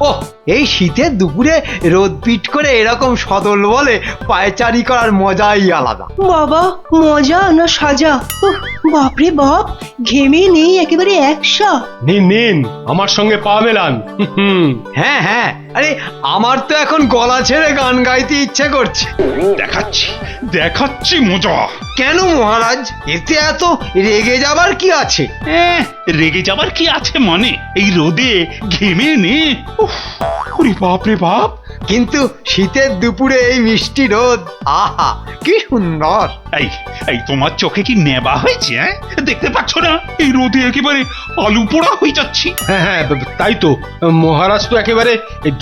ও এই শীতের দুপুরে রোদ পিট করে এরকম সদল বলে পায়চারি করার মজাই আলাদা। বাবা, মজা না সাজা? উফ, বাপরে বাপ, ঘেমে নেই একেবারে একসা। নিন নিন, আমার সঙ্গে পা মেলান। হ্যাঁ হ্যাঁ, আরে আমার তো এখন গলা ছেড়ে গান গাইতে ইচ্ছে করছে। দেখাচ্ছি দেখাচ্ছি মজা। কেন মহারাজ, এতে এত রেগে যাবার কি আছে? রেগে যাবার কি আছে মানে? এই রোদে ঘেমে নে। উফ, ওরে বাপ রে বাপ। কিন্তু শীতের দুপুরে এই মিষ্টি রোদ, আহা কি সুন্দর। এই এই তোমার চোখে কি নেবা হয়েছে? দেখতে পাচ্ছ না এই রোদে একেবারে আলু পোড়া হয়ে যাচ্ছি। হ্যাঁ হ্যাঁ, তাই তো। মহারাজ তো একেবারে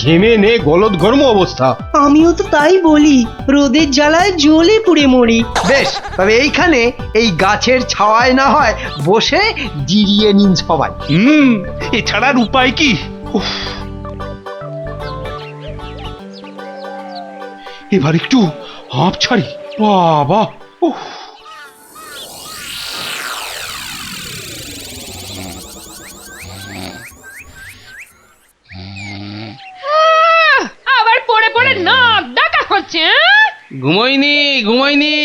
ঘেমে নে গলদঘর্ম অবস্থা। আমিও তো তাই বলি, রোদের জ্বালায় জ্বলে পুড়ে মরি। বেশ, তবে এইখানে এই গাছের ছাওয়ায় না হয় বসে জিরিয়ে নিন সবাই। এছাড়ার উপায় কি? উফ, এবার একটু হাঁপ ছাড়ি। বাবা, উফ। আবার পড়ে পড়ে নাক ডাকা হচ্ছে। ঘুমোইনি,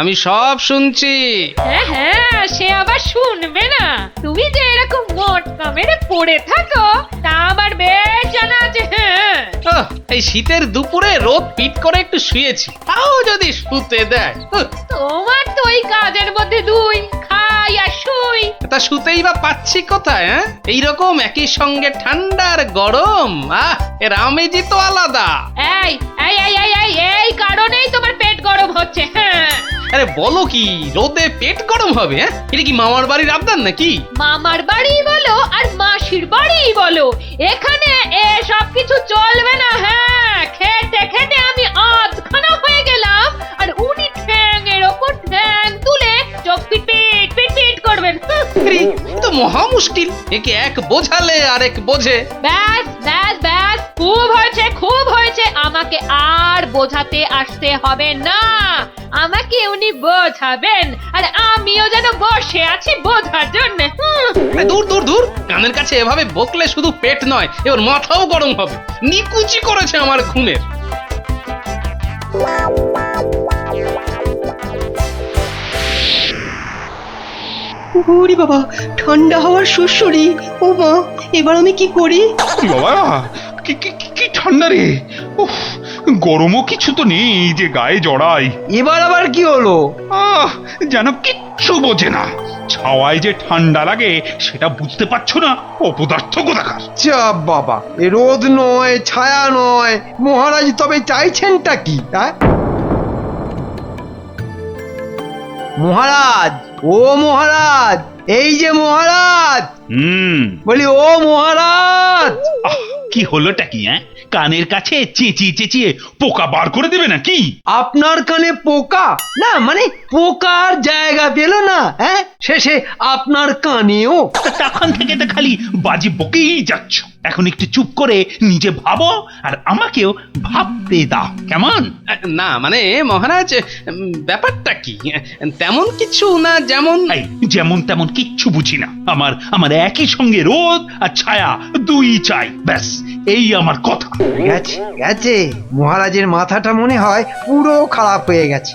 আমি সব শুনছি। হ্যাঁ হ্যাঁ, সে আবার শুনবে না? তুমি যে এরকম মোটকা মেরে পড়ে থাকো তা আবার বেশ জানা আছে। হ্যাঁ, ওহ, এই শীতের দুপুরে রোদ পিট করে একটু শুয়েছি, তাও যদি শুতে দেয়। তোমার তো ওই কাজের মধ্যে দুই, খাই আর শুই। তা শুতেই বা পাচ্ছি কোথায়? এইরকম একই সঙ্গে ঠান্ডা আর গরম, এর আমেজই তো আলাদা। এই এই এই এই এই এই কারণেই তোমার পেট গরম হচ্ছে। হ্যাঁ, আরে বলো কি, রোদে পেট গরম হবে? এটা কি মামার বাড়ির আবদার নাকি? মামার বাড়ি বলো আর মাসির বাড়ি বলো, এখানে এসব কিছু চলবে না। হ্যাঁ, খেতে খেতে আমি আধখানা হয়ে গেলাম আর উনি ঠ্যাংয়ের ওপর ঠ্যাং তুলে চোখ পিট পিট পিট পিট করবেন। আরে, তো মহা মুশকিল, একে এক বোঝালে আরেক বোঝে। ব্যাস ব্যাস ব্যাস, খুব হয়েছে খুব হয়েছে, আমাকে আর বোঝাতে আসতে হবে না। আমাকে উনি বোঝাবেন আর আমিও যেন বসে আছি বোঝার জন্য। দূর দূর দূর, কানের কাছে এভাবে বকলে শুধু পেট নয়, এবার মাথাও গরম হবে। নিকুচি করেছে আমার ঘুমের। ওরে বাবা, ঠান্ডা হাওয়ার সুরসুরি। ও মা, এবার আমি কি করি? বাবা, কি কি কি ঠান্ডা রে। উফ, গরমও কিছু তো নেই যে গায়ে জড়াই। এবার আবার কি হলো? যেন কিচ্ছু বোঝে না। ছাওয়ায় যে ঠান্ডা লাগে সেটা বুঝতে পারছো না, অপদার্থ কোথাকার। যা বাবা, এ রোদ নয়, ছায়া নয়, মহারাজ তবে চাইছেনটা কি? মহারাজ, ও মহারাজ, এই যে মহারাজ, বলি ও মহারাজ। কি হলোটা কি? কানের কাছে চেঁচিয়ে চেঁচিয়ে পোকা বার করে দেবে নাকি? আপনার কানে পোকা? না মানে পোকার জায়গা পেল না, শেষে আপনার কানেও। তখন থেকে তো খালি বাজি বকেই যাচ্ছ। এখন একটু চুপ করে নিজে ভাবো আর আমাকেও ভাবতে দাও, কেমন? না মানে মহারাজ, ব্যাপারটা কি? তেমন কিছু না, যেমন যেমন তেমন কিচ্ছু বুঝি না। আমার একই সঙ্গে রোদ আর ছায়া দুই চাই, ব্যাস এই আমার কথা। গেছে গেছে, মহারাজের মাথাটা মনে হয় পুরো খারাপ হয়ে গেছে।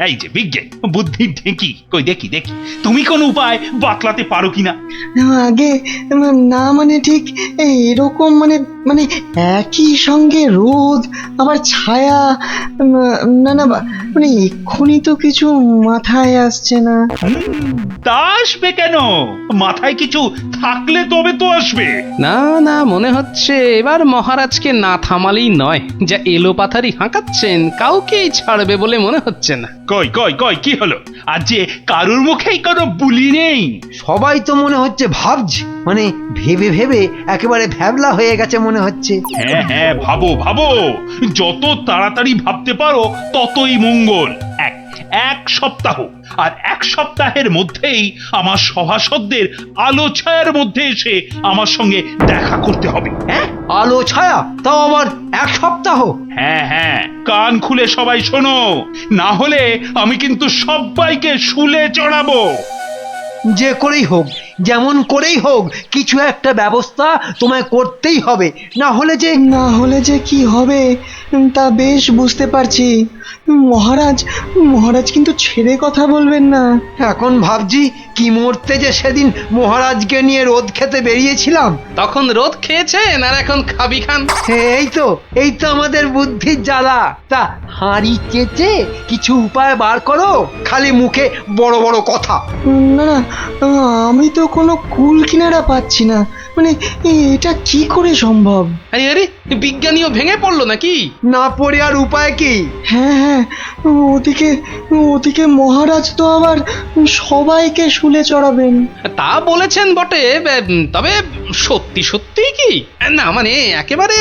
এই যে বিজ্ঞান বুদ্ধির ঢেঁকি, কই দেখি দেখি তুমি কোন উপায় বাতলাতে পারো কিনা। আগে না মানে ঠিক এরকম মানে মানে একই সঙ্গে রোদ আবার ছায়া, না না মানে এক্ষুনি তো কিছু মাথায় আসছে না। তা আসবে কেন? মাথায় কিছু থাকলে তবে তো আসবে। না না, মনে হচ্ছে এবার মহারাজকে না থামালেই নয়। যা এলোপাথারি হাঁকাচ্ছেন, কাউকেই ছাড়বে বলে মনে হচ্ছে না। কই কই কই কি হলো? আজ যে কারুর মুখেই কোনো বুলি নেই। সবাই তো মনে হচ্ছে ভাবছে, মানে ভেবে ভেবে একেবারে ভ্যাবলা হয়ে গেছে মনে হচ্ছে। হ্যাঁ হ্যাঁ, ভাবো ভাবো, যত তাড়াতাড়ি ভাবতে পারো ততই মঙ্গল। এক সপ্তাহ, আর এক সপ্তাহের মধ্যেই আমার সভাসদদের আলো ছায়ার মধ্যে এসে আমার সঙ্গে দেখা করতে হবে। আলো ছায়া, তাও আবার এক সপ্তাহ? হ্যাঁ হ্যাঁ, কান খুলে সবাই শোনো, না হলে আমি কিন্তু সবাইকে শুলে চড়াবো। যে করেই হোক যেমন করেই হোক কিছু একটা ব্যবস্থা তোমায় করতেই হবে, না হলে যে কি হবে তা বেশ বুঝতে পারছি। মহারাজ মহারাজ কিন্তু ছেড়ে কথা বলবেন না। এখন ভাবছি কি মরতে যে সেদিন মহারাজকে নিয়ে রোদ খেতে বেরিয়েছিলাম। তখন রোদ খেয়েছেন আর এখন খাবি খান। এই তো আমাদের বুদ্ধির জ্বালা। তা হাঁড়ি চেচে কিছু উপায় বার করো, খালি মুখে বড় বড় কথা। না আমি তো কোনো কুল কিনারা পাচ্ছি না, মানে এটা কি করে সম্ভব? আরে আরে, বিজ্ঞানীও ভেঙে পড়লো নাকি? না পড়ে আর উপায় কি? হ্যাঁ ওদিকে মহারাজ তো আবার সবাইকে শুলে চড়াবেন। তা বলেছেন বটে, তবে সত্যি সত্যি কি? না মানে একেবারে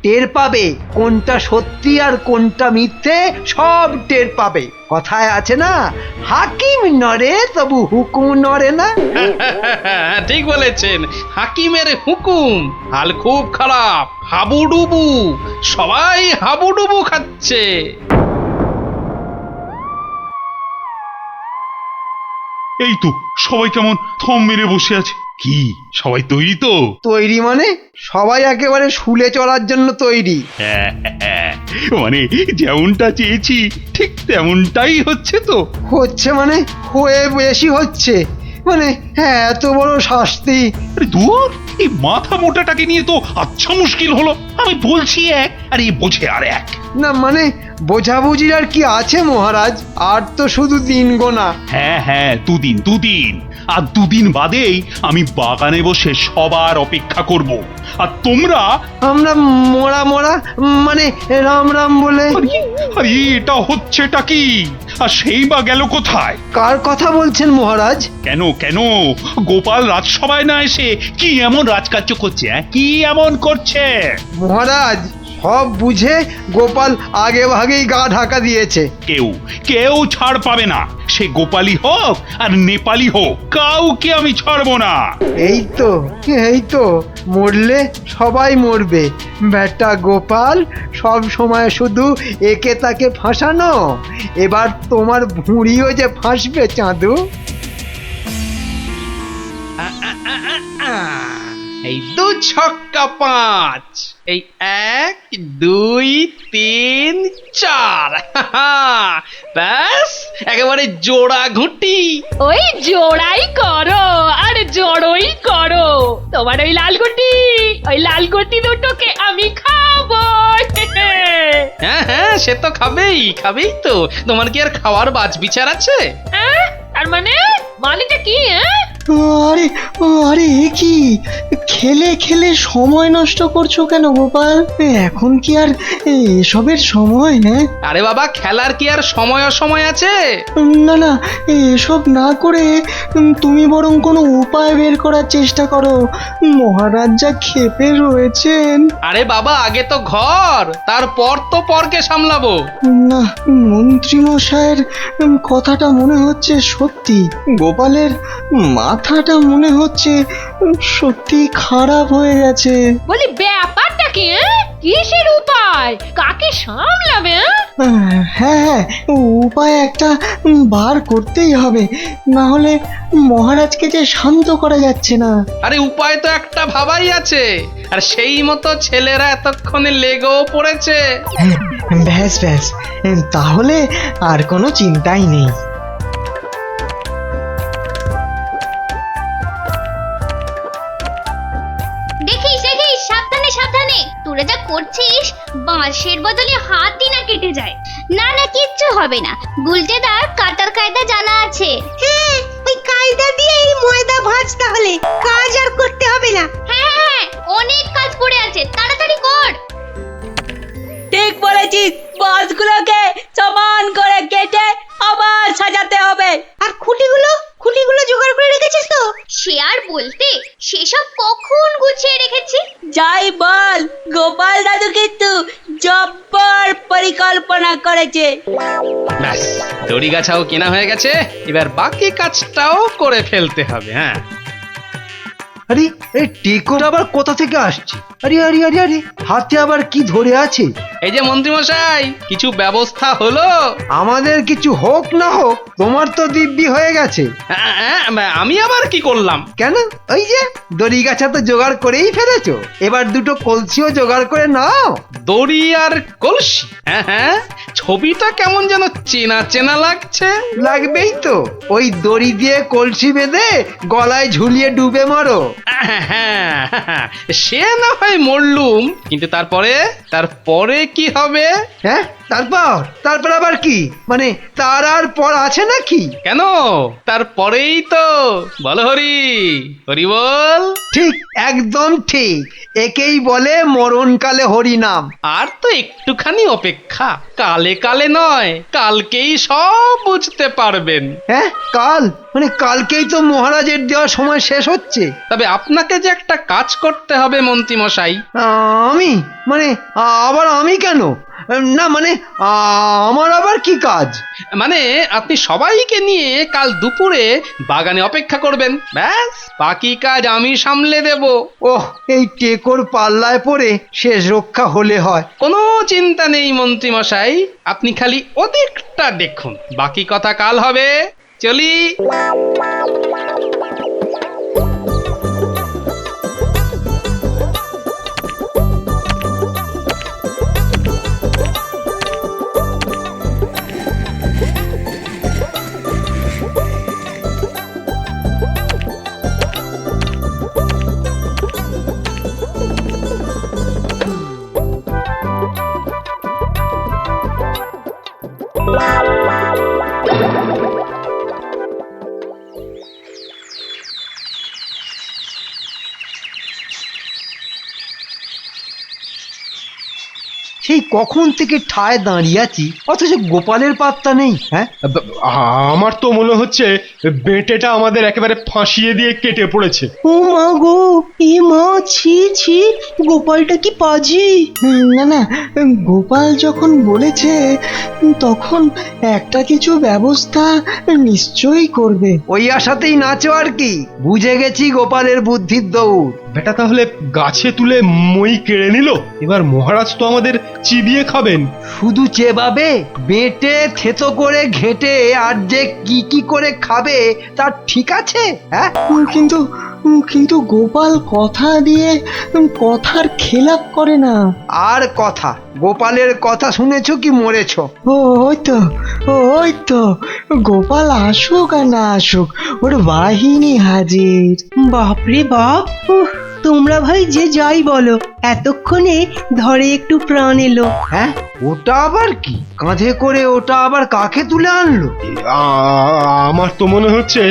টের পাবে কোনটা সত্যি আর কোনটা মিথ্যে, সব টের পাবে। কথায় আছে না, হাকিম নড়ে তবু হুকুম নড়ে না। ঠিক বলেছেন, হাকিমের হুকুম। হাল খুব খারাপ, হাবুডুবু, সবাই হাবুডুবু খাচ্ছে। এই তো সবাই কেমন থম মেরে বসে আছে। কি সবাই তৈরি তো? তৈরি মানে সবাই একেবারে শুলে চড়ার জন্য তৈরি। মানে যেমনটা চেয়েছি ঠিক তেমনটাই হচ্ছে তো? হচ্ছে মানে হয়ে বেশি হচ্ছে, মানে হ্যাঁ, এত বড় শাস্তি। আরে দূর, এই মাথা মোটাটাকে নিয়ে তো আচ্ছা মুশকিল হলো। আমি বলছি এক আর এই বোঝে আর এক। না মানে বোঝাবুঝির আর কি আছে মহারাজ, আর তো শুধু দিন গোনা। হ্যাঁ দুদিন, আর দুদিন বাদেই আমি বাগানে বসে সবার অপেক্ষা করব। আর তোমরা আমরা মোরা মানে রাম রাম বলে। আরে এটা হচ্ছেটা কি? আর সেই বা গেল কোথায়? কার কথা বলছেন মহারাজ? কেন গোপাল রাজসভায় না এসে কি এমন রাজকার্য করছে? কি এমন করছে? মহারাজ সব বুঝে গোপাল আগে ভাগেই গা ঢাকা দিয়েছে। কেউ ছাড় পাবে না, সে গোপালী হোক আর নেপালি হোক, কাউকে আমি ছাড়বো না। এই তো মরলে সবাই মরবে। বেটা গোপাল সব সময় শুধু একে তাকে ফাঁসানো, এবার তোমার ভুঁড়িও যে ফাঁসবে চাঁদু। এই 2 ছক্কা 5, এই 1 2 3 4, ব্যাস একেবারে জোড়া ঘুঁটি। ওই জোড়াই করো আর জড়োই করো। তোমার ওই লাল গুটি দুটোকে আমি খাবো। হ্যাঁ সে তো খাবেই তো। তোমার কি আর খাওয়ার বাজ বিচার আছে? তার মানেটা কি? আরে এ কি খেলে সময় নষ্ট করছো কেন গোপাল? এখন কি আর এসবের সময়? হ্যাঁ আরে বাবা, খেলার কি আর সময় অসময় আছে? না এসব না করে তুমি বরং কোনো উপায় বের করার চেষ্টা করো। মহারাজ যা ক্ষেপে রয়েছেন। আরে বাবা, আগে তো ঘর, তারপর তো পরকে সামলাবো। না, মন্ত্রী মশাইয়ের কথাটা মনে হচ্ছে সত্যি। গোপালের মাথাটা মনে হচ্ছে সত্যি খারাপ হয়ে গেছে। বলি ব্যাপারটা কি? কিসের উপায়? কাকে সামলাবে? হ্যাঁ উপায় একটা বার করতেই হবে, না হলে মহারাজকে যে শান্ত করা যাচ্ছে না। আরে উপায় তো একটা ভাবাই আছে, আর সেই মতো ছেলেরা এতক্ষণে লেগেও পড়েছে। ব্যাস তাহলে আর কোনো চিন্তাই নেই। দেখিস সাবধানে, তোরা যা করছিস বাঁশের বদলে হাতই না কেটে যায়। না কিচ্ছু হবে না, গুলটেদার কাটার কায়দা জানা আছে। হ্যাঁ, ওই কায়দা দিয়েই ময়দা ভাজ, তাহলে কাজ আর করতে হবে না। হ্যাঁ অনেক কাজ পড়ে আছে, তাড়াতাড়ি কর। ঠিক বলেছিস, বাঁশগুলোকে সমান করে কেটে আবার সাজাতে হবে। আর খুঁটিগুলো জোগাড় করে রেখেছিস তো? সে আর বলতে, সেসব কখন গুছিয়ে রেখেছি। যাই বল, গোপাল দাদু কিন্তু জব্বর পরিকল্পনা করেছে। ব্যাস, দড়ি গাছাও কেনা হয়ে গেছে, এবার বাকি কাজটাও করে ফেলতে হবে। হ্যাঁ আরে এই টেকোটা আবার কোথা থেকে আসছে? আরে হাতে আবার কি ধরে আছে? এই যে মন্ত্রীমশাই, কিছু ব্যবস্থা হলো? আমাদের কিছু হোক না হোক তোমার তো দিব্যি হয়ে গেছে। আমি আবার কি করলাম? কেন, ওই যে দড়ি গাছা তো জোগাড় করেই ফেলেছো, এবার দুটো কলসিও জোগাড় করে নাও। দড়ি আর কলসি? হ্যাঁ হ্যাঁ, ছবিটা কেমন যেন চেনা চেনা লাগছে। লাগবেই তো, ওই দড়ি দিয়ে কলসি বেঁধে গলায় ঝুলিয়ে ডুবে মরো। হ্যাঁ, সে না হয় মরলুম, কিন্তু তারপরে কি হবে? হ্যাঁ, তারপর আবার কি? মানে তার আর পর আছে নাকি? কেন, তারপরেই তো বলো হরি, হরি বল। ঠিক, একদম ঠিক, একেই বলে মরণকালে হরি নাম। আর তো একটুখানি অপেক্ষা, কালে কালে নয়, কালকেই সব বুঝতে পারবেন। হ্যাঁ, কাল? মানে কালকেই তো মহারাজের দেওয়ার সময় শেষ হচ্ছে। তবে আপনাকে যে একটা কাজ করতে হবে মন্ত্রী মশাই। আমি? মানে আবার আমি কেন? না মানে আমার আবার কি কাজ? মানে আপনি সবাইকে নিয়ে কাল দুপুরে বাগানে অপেক্ষা করবেন, ব্যাস বাকি কাজ আমি সামলে দেব। ওহ, এই টেকোর পাল্লায় পড়ে শেষ রক্ষা হলে হয়। কোনো চিন্তা নেই মন্ত্রী মশাই, আপনি খালি ওদিকটা দেখুন, বাকি কথা কাল হবে। চলি। সেই কখন থেকে ঠায় দাঁড়িয়ে আছি, অথচ গোপালের পাত্তা নেই। হ্যাঁ, আমার তো মনে হচ্ছে বেঁটেটা আমাদের একেবারে ফাঁসিয়ে দিয়ে কেটে পড়েছে। ও মা গো, এ মা, ছি ছি, গোপালটা কি পাজি! না না, গোপাল যখন বলেছে তখন একটা কিছু ব্যবস্থা নিশ্চয়ই করবে। ওই আশাতেই নাচো আর কি। বুঝে গেছি গোপালের বুদ্ধির দৌড়। বেটা তাহলে গাছে তুলে মই কেড়ে নিল, এবার মহারাজ তো আমাদের চিবিয়ে খাবেন। শুধু চেবাবে? বেটে থেতো করে ঘেটে আর যে কি কি করে খাবে তার ঠিক আছে? হ্যাঁ, কিন্তু কিন্তু গোপাল কথা দিয়ে কথার খেলাপ করে না। আর কথা? গোপালের কথা শুনেছো কি মরেছো? ওই তো গোপাল আসুক আর না আসুক, ওর বাহিনী হাজির। বাপরে বাপ, তোমরা ভাই যে যাই বলো, এতক্ষণে ধরে একটু প্রাণ এলো। হ্যাঁ, ওটা আবার কি? কাঁধে করে ওটা আবার কাকে তুলে আনলো? আমার তো মনে হচ্ছে,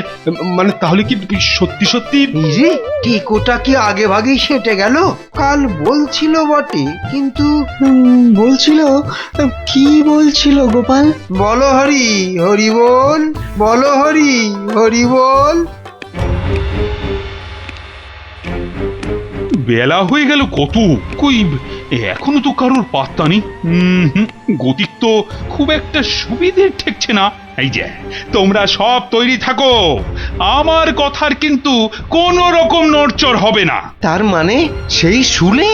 মানে তাহলে কি সত্যি সত্যি এই রে, টিকোটা কি আগে ভাগেই সেটে গেল? কাল বলছিল বটে, কিন্তু বলছিল কি বলছিল গোপাল? বলো হরি, হরি বল, বলো হরি, হরি বল। বেলা হয়ে গেল কত, কই এখনো তো কারোর পাত্তা নেই। গতিক তো খুব একটা সুবিধে ঠেকছে না। এই যে তোমরা সব তৈরি থাকো, আমার কথার কিন্তু কোনো রকম নড়চড় হবে না। তার মানে সেই শুনে?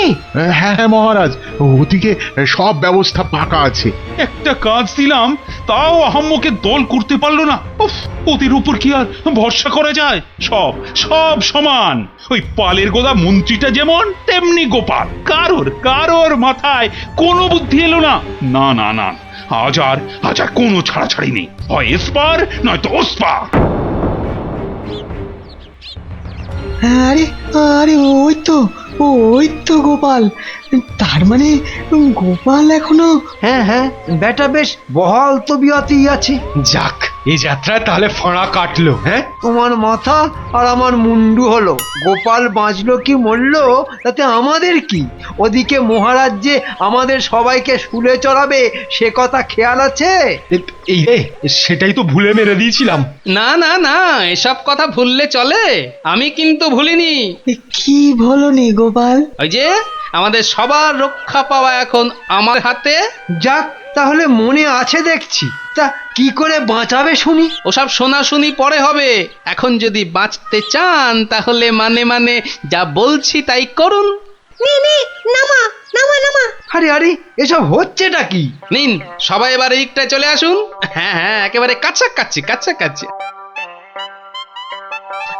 হ্যাঁ হ্যাঁ মহারাজ, ওদিকে সব ব্যবস্থা পাকা আছে। একটা কাজ দিলাম, তাও আহাম্মকে দল করতে পারলো না। উফ, ওদের উপর কি আর ভরসা করা যায়? সব সব সমান। ওই পালের গোদা মন্ত্রীটা যেমন, তেমনি গোপাল। কারোর মাথায় কোনো বুদ্ধি এলো না। না না না, আজ আর কোনো ছাড়াছাড়ি নেই, হয় এসপার নয়তো ওসপার। আরে আরে, ওই তো গোপাল। তার মানে গোপাল এখনো... হ্যাঁ হ্যাঁ, বেটা বেশ বহাল তবিয়তেই আছে। যাক, এই যাত্রায় তাহলে ফাঁড়া কাটলো। হ্যাঁ, তোমার মাথা আর আমার মুন্ডু হলো। গোপাল বাঁচলো কি মরলো তাতে আমাদের কি? ওদিকে মহারাজ যে আমাদের সবাইকে শুলে চড়াবে সে কথা খেয়াল আছে? এই রে, সেটাই তো ভুলে মেরে দিয়েছিলাম। না না না, এসব কথা ভুললে চলে? আমি কিন্তু ভুলিনি। কি বলনি গোপাল? ওই যে আমাদের সবার রক্ষা পাওয়া এখন আমার হাতে। যাক, তাহলে মনে আছে দেখছি। তা কি করে বাঁচাবে শুনি? ওসব শোনাশুনি পরে হবে, এখন যদি বাঁচতে চান তাহলে মানে যা বলছি তাই করুন। নে নে নামা নামা নামা। আরে আরে এসব হচ্ছেটা কি? নিন সবাই এবার এইদিকটায় চলে আসুন। হ্যাঁ হ্যাঁ একেবারে কাছাকাছি কাছাকাছি।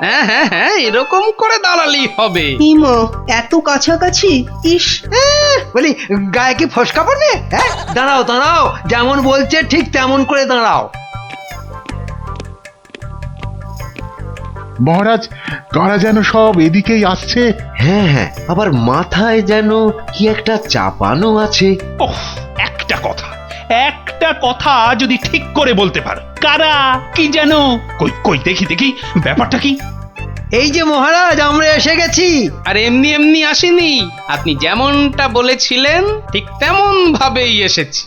হ্যাঁ হ্যাঁ হ্যাঁ এরকম করে দাঁড়ালেই হবে। ইমা এত কাছাকাছি, ইস। বলি গায়ে কি ফসকা পড়বে? হ্যাঁ, দাঁড়াও দাঁড়াও, যেমন বলছে ঠিক তেমন করে দাঁড়াও। মহারাজ, কারা যেন সব এদিকেই আসছে। হ্যাঁ হ্যাঁ, আবার মাথায় যেন কি একটা চাপানো আছে। ওহ, একটা কথা যদি ঠিক করে বলতে পারো, কারা কি যেন? কই কই দেখি দেখি ব্যাপারটা কি? এই যে মহারাজ, আমরা এসে গেছি। আর এমনি এমনি আসেনি, আপনি যেমনটা বলেছিলেন ঠিক তেমন ভাবেই এসেছি।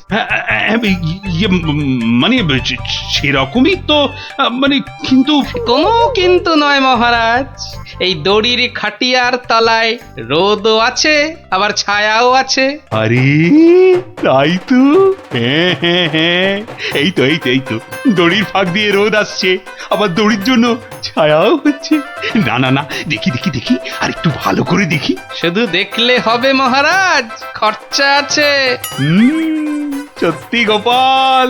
মানে সেরকমই তো, মানে কিন্তু কোনো কিন্তু নয় মহারাজ, এই দড়ির খাটিয়ার তলায় রোদও আছে আবার ছায়াও আছে। আরে তাই তো, হ্যাঁ হ্যাঁ হ্যাঁ, এই তো দড়ির ফাঁক দিয়ে রোদ আসছে, আবার দড়ির জন্য ছায়াও হচ্ছে। না না না, দেখি দেখি দেখি, আর একটু ভালো করে দেখি। শুধু দেখলে হবে মহারাজ, খরচা আছে। সত্যি গোপাল,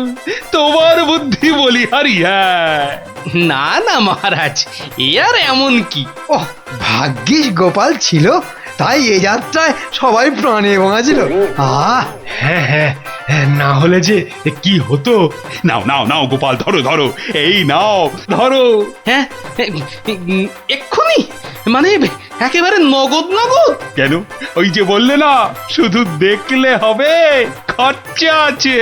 তোমার বুদ্ধি বলিহারি। হ্যাঁ, না না মহারাজ, এ আর এমন কি। ওহ, ভাগ্যিস গোপাল ছিল, তাই এ যাত্রায় সবাই প্রাণে বাঁচল। হ্যাঁ হ্যাঁ, না হলে যে কি হতো। নাও নাও নাও গোপাল, ধরো ধরো, এই নাও ধরো। হ্যাঁ এক্ষুনি, মানে একেবারে নগদ নগদ। কেন? ওই যে বললে না, শুধু দেখলে হবে, খরচা আছে।